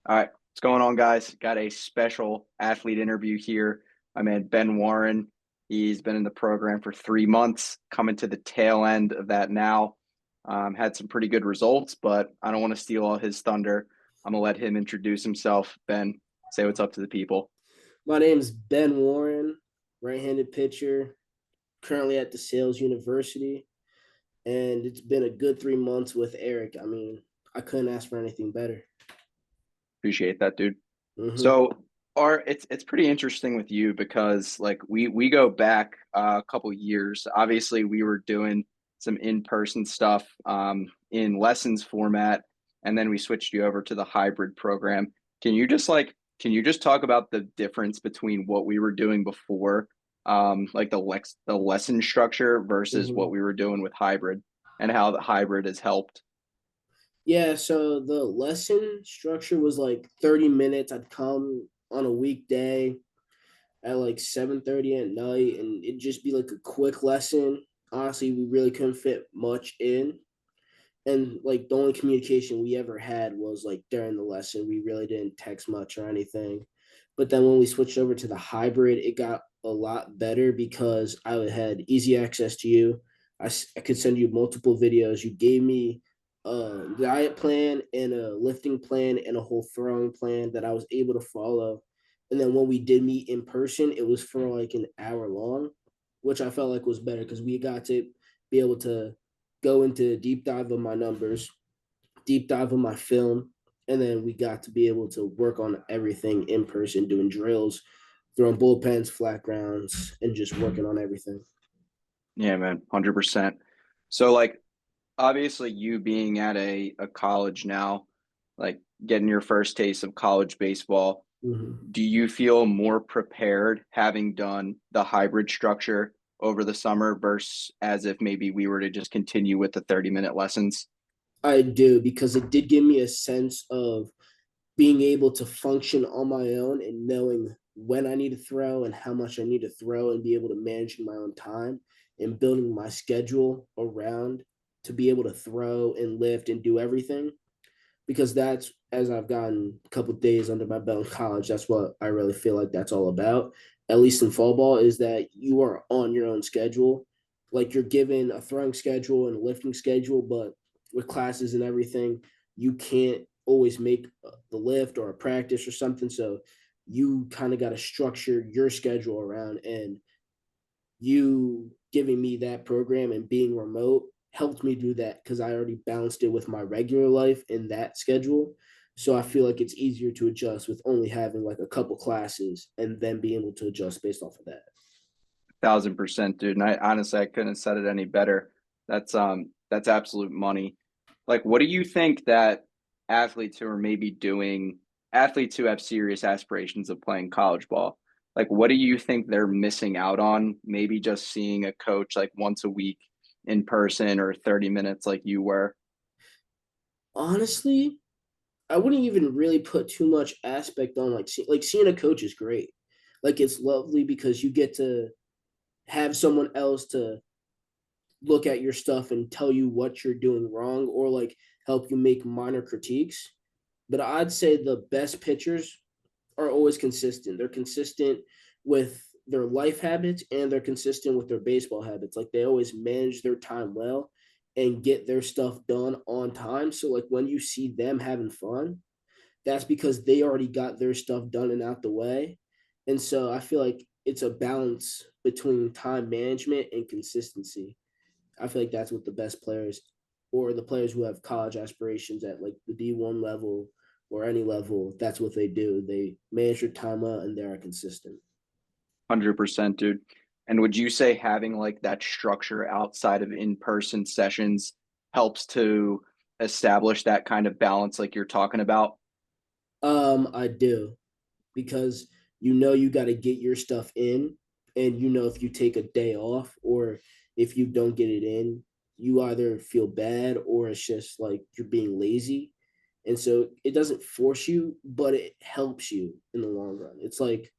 All right, what's going on, guys? Got a special athlete interview here. My man Ben Warren. He's been in the program for 3 months, coming to the tail end of that now. Had some pretty good results, but I don't want to steal all his thunder. I'm gonna let him introduce himself. Ben, say what's up to the people. My name's Ben Warren, right-handed pitcher, currently at DeSales University, and it's been a good 3 months with Eric. I mean, I couldn't ask for anything better. Appreciate that, dude. Mm-hmm. So, it's pretty interesting with you because like we go back a couple years. Obviously, we were doing some in-person stuff in lessons format, and then we switched you over to the hybrid program. Can you just talk about the difference between what we were doing before, like the lesson structure versus Mm-hmm. what we were doing with hybrid, and how the hybrid has helped? Yeah, so the lesson structure was like 30 minutes. I'd come on a weekday at like 7:30 at night, and it'd just be like a quick lesson. Honestly, we really couldn't fit much in. And like the only communication we ever had was like during the lesson. We really didn't text much or anything. But then when we switched over to the hybrid, it got a lot better because I had easy access to you. I could send you multiple videos. You gave me a diet plan and a lifting plan and a whole throwing plan that I was able to follow. And then when we did meet in person, it was for like an hour long, which I felt like was better because we got to be able to go into deep dive of my numbers, deep dive of my film, and then we got to be able to work on everything in person, doing drills, throwing bullpens, flat grounds, and just working on everything. Yeah, man, 100%. So like obviously you being at a college now, like getting your first taste of college baseball, Mm-hmm. do you feel more prepared having done the hybrid structure over the summer versus as if maybe we were to just continue with the 30-minute lessons? I do because it did give me a sense of being able to function on my own and knowing when I need to throw and how much I need to throw and be able to manage my own time and building my schedule around to be able to throw and lift and do everything because that's as I've gotten a couple of days under my belt in college, that's what I really feel like that's all about. At least in fall ball, is that you are on your own schedule. Like you're given a throwing schedule and a lifting schedule, but with classes and everything, you can't always make the lift or a practice or something. So you kind of got to structure your schedule around, and you giving me that program and being remote helped me do that because I already balanced it with my regular life in that schedule. So I feel like it's easier to adjust with only having like a couple classes and then being able to adjust based off of that. 1,000%, dude. And I honestly I couldn't have said it any better. That's absolute money. Like, what do you think that athletes who are maybe doing athletes who have serious aspirations of playing college ball, like what do you think they're missing out on? Maybe just seeing a coach like once a week in person or 30 minutes like you were. Honestly, I wouldn't even really put too much aspect on like seeing a coach is great. Like it's lovely because you get to have someone else to look at your stuff and tell you what you're doing wrong or like help you make minor critiques. But I'd say the best pitchers are always consistent. They're consistent with their life habits and they're consistent with their baseball habits. Like they always manage their time well and get their stuff done on time. So like when you see them having fun, that's because they already got their stuff done and out the way. And so I feel like it's a balance between time management and consistency. I feel like that's what the best players or the players who have college aspirations at like the D1 level or any level, that's what they do. They manage their time well and they are consistent. 100%, dude. And would you say having like that structure outside of in-person sessions helps to establish that kind of balance like you're talking about? I do because you know you got to get your stuff in, and you know if you take a day off or if you don't get it in, you either feel bad or it's just like you're being lazy. And so it doesn't force you, but it helps you in the long run. It's like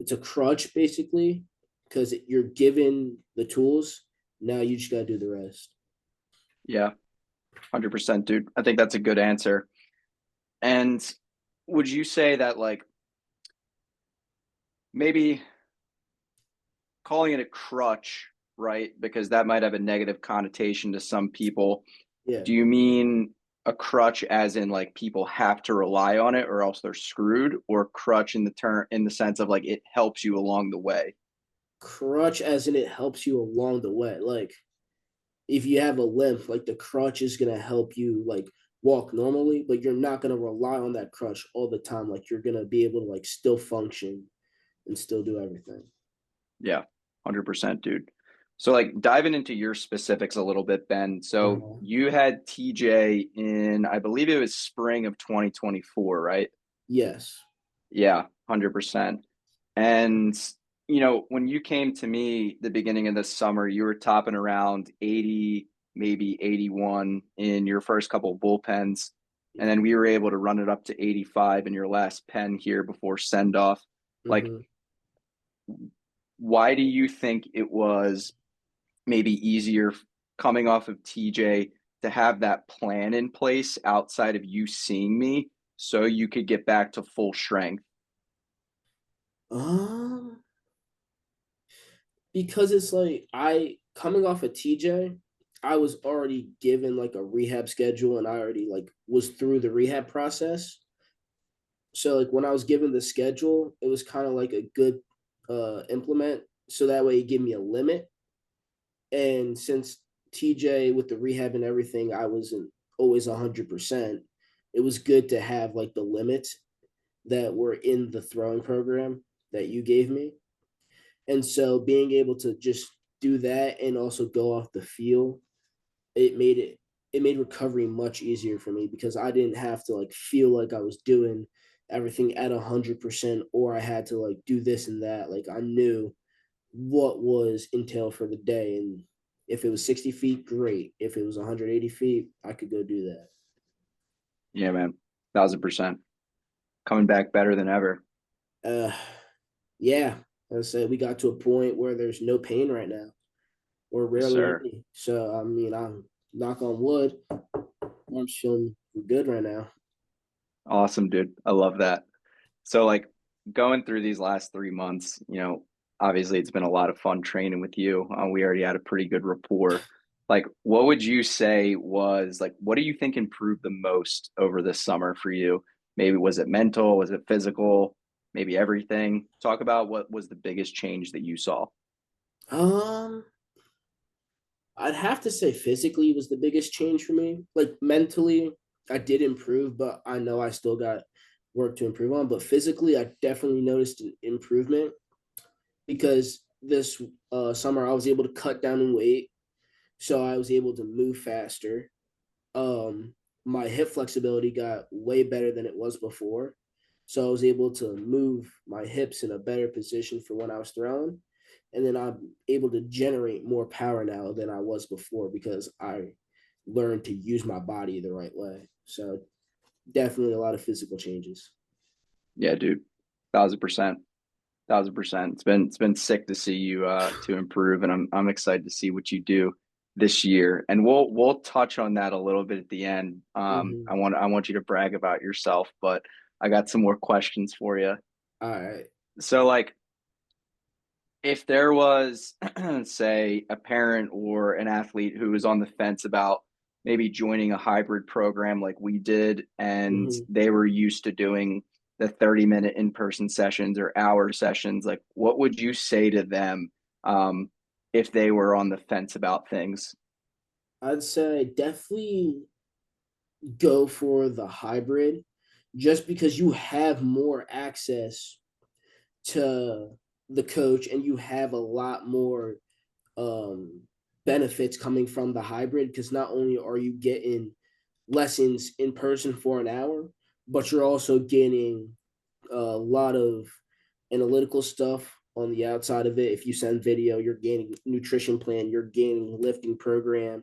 it's a crutch basically because you're given the tools. Now you just got to do the rest. Yeah, 100%, dude. I think that's a good answer. And would you say that like maybe calling it a crutch, right? Because that might have a negative connotation to some people. Yeah. Do you mean a crutch as in like people have to rely on it or else they're screwed, or crutch in the term in the sense of like it helps you along the way? Crutch as in it helps you along the way. Like if you have a limp, like the crutch is gonna help you like walk normally, but you're not gonna rely on that crutch all the time. Like you're gonna be able to like still function and still do everything. Yeah, 100%, dude. So like diving into your specifics a little bit, Ben. So Uh-huh. you had TJ in, I believe it was spring of 2024, right? Yes. Yeah, 100%. And when you came to me the beginning of this summer, you were topping around 80, maybe 81 in your first couple of bullpens. And then we were able to run it up to 85 in your last pen here before send off. Like, Mm-hmm. why do you think it was maybe easier coming off of TJ to have that plan in place outside of you seeing me so you could get back to full strength? Um, because it's like I coming off of TJ, I was already given like a rehab schedule and I already like was through the rehab process. So like when I was given the schedule, it was kind of like a good implement. So that way it gave me a limit. And since TJ with the rehab and everything, I wasn't always 100%. It was good to have like the limits that were in the throwing program that you gave me. And so being able to just do that and also go off the field, it made recovery much easier for me because I didn't have to like feel like I was doing everything at 100% or I had to like do this and that. Like I knew what was entailed for the day, and if it was 60 feet, great. If it was 180 feet, I could go do that. Yeah, man, 1,000%. Coming back better than ever. Uh, yeah, I said we got to a point where there's no pain right now, or Yes, rarely sir. any. So I mean, I'm knock on wood. I'm feeling good right now. Awesome, dude. I love that. So, like, going through these last 3 months, obviously it's been a lot of fun training with you. We already had a pretty good rapport. Like, what would you say was like, what do you think improved the most over this summer for you? Maybe was it mental? Was it physical? Maybe everything. Talk about what was the biggest change that you saw. Um, I'd have to say physically was the biggest change for me. Like mentally, I did improve, but I know I still got work to improve on. But physically, I definitely noticed an improvement because this summer I was able to cut down in weight, so I was able to move faster. Um, my hip flexibility got way better than it was before, so I was able to move my hips in a better position for when I was throwing, and then I'm able to generate more power now than I was before because I learned to use my body the right way. So definitely a lot of physical changes. Yeah, dude. 1,000%. 1,000%. It's been sick to see you to improve, and I'm excited to see what you do this year. And we'll touch on that a little bit at the end. Mm-hmm. I want you to brag about yourself, but I got some more questions for you. All right. So like if there was say a parent or an athlete who was on the fence about maybe joining a hybrid program like we did and Mm-hmm. they were used to doing the 30-minute in-person sessions or hour sessions, like what would you say to them if they were on the fence about things? I'd say definitely go for the hybrid just because you have more access to the coach and you have a lot more um, benefits coming from the hybrid because not only are you getting lessons in person for an hour, but you're also getting a lot of analytical stuff on the outside of it. If you send video, you're gaining nutrition plan, you're gaining lifting program.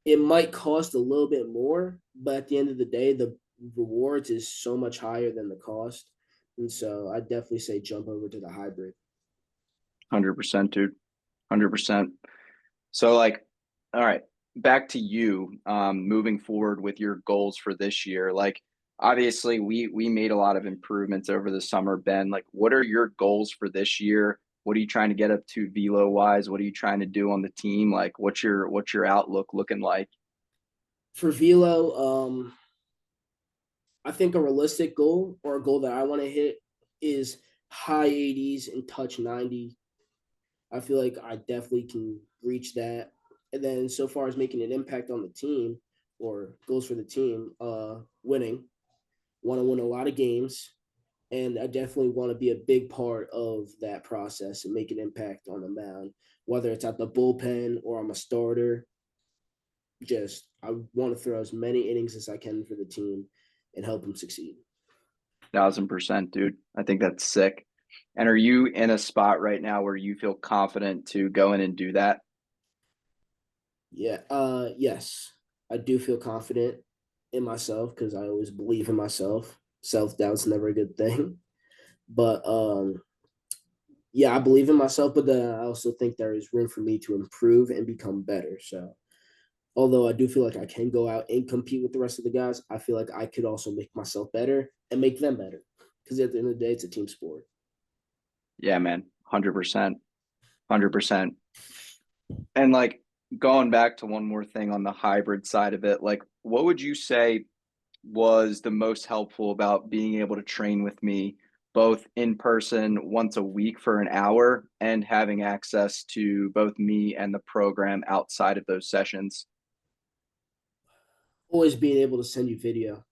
It might cost a little bit more, but at the end of the day, the rewards is so much higher than the cost. And so I definitely say jump over to the hybrid. 100%, dude. 100%. So like, all right, back to you moving forward with your goals for this year. Like, obviously we made a lot of improvements over the summer, Ben. Like, what are your goals for this year? What are you trying to get up to velo wise? What are you trying to do on the team? Like, what's your outlook looking like? For velo, I think a realistic goal or a goal that I want to hit is high 80s and touch 90. I feel like I definitely can reach that. And then so far as making an impact on the team or goals for the team, winning, want to win a lot of games. And I definitely want to be a big part of that process and make an impact on the mound, whether it's at the bullpen or I'm a starter. Just I want to throw as many innings as I can for the team and help them succeed. 1,000%, dude. I think that's sick. And are you in a spot right now where you feel confident to go in and do that? Yeah. Yes, I do feel confident in myself because I always believe in myself. Self doubt's never a good thing, but yeah, I believe in myself. But then I also think there is room for me to improve and become better. So although I do feel like I can go out and compete with the rest of the guys, I feel like I could also make myself better and make them better. Because at the end of the day, it's a team sport. Yeah, man. 100%. 100%. And like going back to one more thing on the hybrid side of it, like what would you say was the most helpful about being able to train with me both in person once a week for an hour and having access to both me and the program outside of those sessions? Always being able to send you video.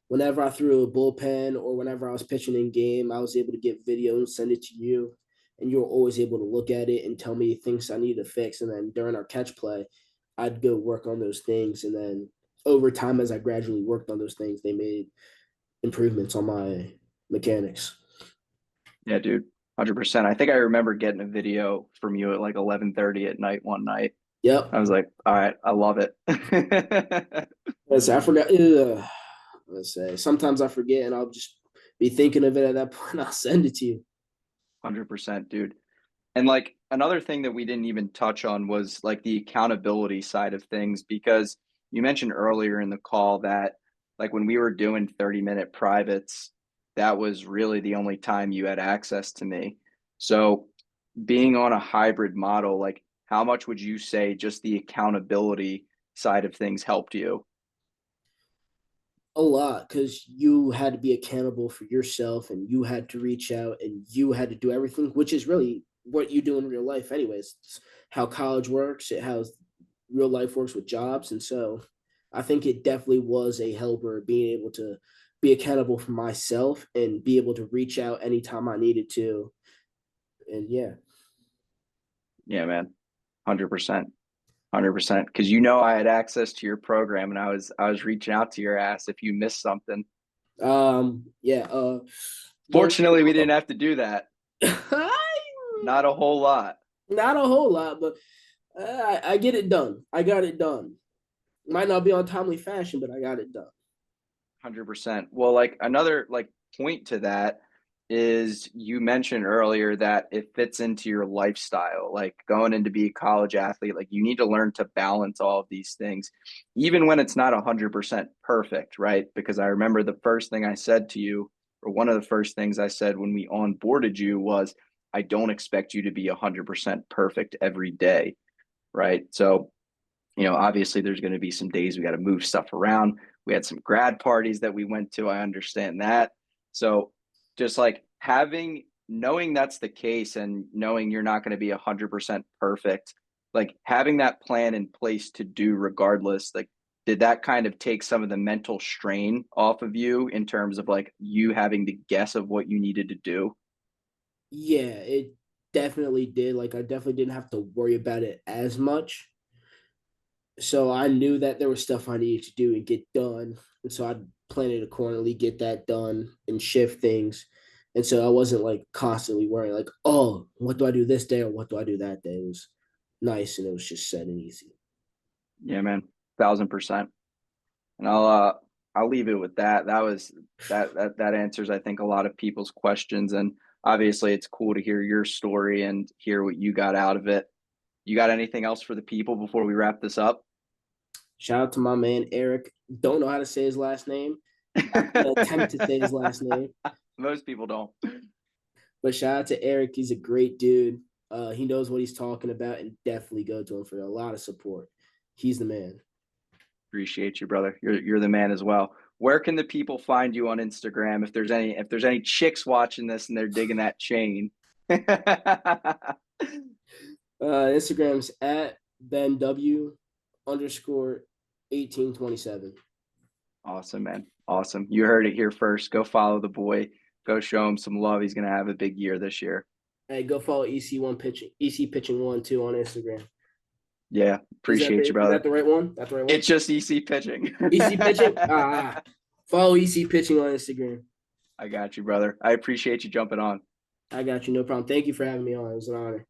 Whenever I threw a bullpen or whenever I was pitching in game, I was able to get video and send it to you. And you were always able to look at it and tell me things I needed to fix. And then during our catch play, I'd go work on those things. And then over time, as I gradually worked on those things, they made improvements on my mechanics. Yeah, dude. 100%. I think I remember getting a video from you at like 11:30 at night one night. Yep. I was like, all right, I love it. Let's say I forgot. Let's say sometimes I forget and I'll just be thinking of it at that point. I'll send it to you. 100%, dude. And like another thing that we didn't even touch on was like the accountability side of things, because you mentioned earlier in the call that like when we were doing 30-minute privates, that was really the only time you had access to me. So being on a hybrid model, like how much would you say just the accountability side of things helped you? A lot because you had to be accountable for yourself and you had to reach out and you had to do everything, which is really what you do in real life, anyways. It's how college works, it how real life works with jobs. And so I think it definitely was a helper being able to be accountable for myself and be able to reach out anytime I needed to. And yeah. Yeah, man. 100%. 100%. Because you know I had access to your program and I was reaching out to your ass if you missed something. Yeah, don't Fortunately, we didn't have to do that. Not a whole lot. not a whole lot, but I get it done. I got it done. Might not be on timely fashion, but I got it done. 100%. Well, like another like point to that is you mentioned earlier that it fits into your lifestyle, like going in to be a college athlete, like you need to learn to balance all of these things, even when it's not 100% perfect, right? Because I remember the first thing I said to you, or one of the first things I said when we onboarded you was, I don't expect you to be 100% perfect every day, right? So obviously there's going to be some days we got to move stuff around. We had some grad parties that we went to. I understand that. So just like knowing that's the case and knowing you're not going to be 100% perfect, like having that plan in place to do regardless, like did that kind of take some of the mental strain off of you in terms of like you having to guess of what you needed to do? Yeah, it definitely did. Like I definitely didn't have to worry about it as much. So I knew that there was stuff I needed to do and get done. And so I'd plan it accordingly, get that done and shift things. And so I wasn't like constantly worrying, like, oh, what do I do this day or what do I do that day? It was nice and it was just set and easy. Yeah, man, 1,000%. And I'll leave it with that. That answers I think a lot of people's questions, and obviously it's cool to hear your story and hear what you got out of it. You got anything else for the people before we wrap this up? Shout out to my man Eric. Don't know how to say his last name. Not gonna attempt to say his last name. Most people don't. But shout out to Eric. He's a great dude. He knows what he's talking about, and definitely go to him for a lot of support. He's the man. Appreciate you, brother. You're the man as well. Where can the people find you on Instagram if there's any chicks watching this and they're digging that chain? Instagram's at Ben W underscore 1827. Awesome, man. Awesome. You heard it here first. Go follow the boy. Go show him some love. He's gonna have a big year this year. Hey, go follow EC pitching 1 2 on Instagram. Yeah, appreciate you, Is that brother. the right one? That's the right one. It's just EC pitching. EC pitching. Follow EC pitching on Instagram. I got you, brother. I appreciate you jumping on. I got you. No problem. Thank you for having me on. It was an honor.